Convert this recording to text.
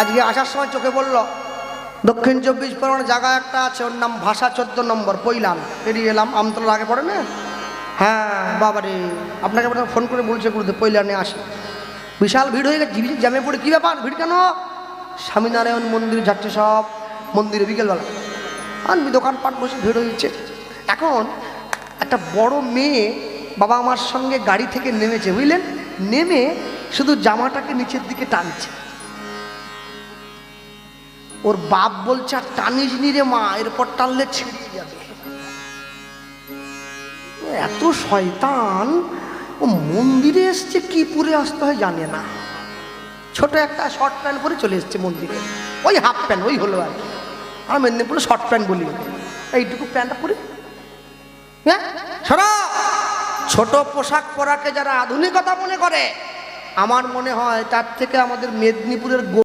আজকে আসার সময় চোখে বলল দক্ষিণ 24 পরগনা জায়গা একটা আছে, ওর নাম ভাষা 14 নম্বর পৈলান। পেরিয়ে এলাম, আমতলা আগে পড়ে না? হ্যাঁ বাবারে, আপনাকে ফোন করে বলছে গুরুদেব পৈলানে আসে। বিশাল ভিড় হয়ে গেছে, জ্যামে পড়ে। কী ব্যাপার, ভিড় কেন? স্বামীনারায়ণ মন্দির যাচ্ছে সব মন্দিরে বিকেলবেলা, আর দোকানপাট বসে ভিড় হয়েছে। এখন একটা বড় মেয়ে বাবা আমার সঙ্গে গাড়ি থেকে নেমেছে, বুঝলেন? নেমে শুধু জামাটাকে নিচের দিকে টানছে। ওর বাপ বলছে আর টানিস নি রে মা, এরপর টানলে ছিঁড়ে যাবে। এত শয়তান, ও মন্দিরে এসছে কি পরে আসতে হয় জানে না। ছোট একটা শর্ট প্যান্ট পরে চলে এসছে মন্দিরে, ওই হাফ প্যান্ট ওই হলো আর কি। আমরা মেদিনীপুরে শর্ট প্যান্ট বলি, এইটুকু প্যান্টটা পরে। হ্যাঁ সরা, ছোট পোশাক পরাকে যারা আধুনিকতা মনে করে, আমার মনে হয় তার থেকে আমাদের মেদিনীপুরের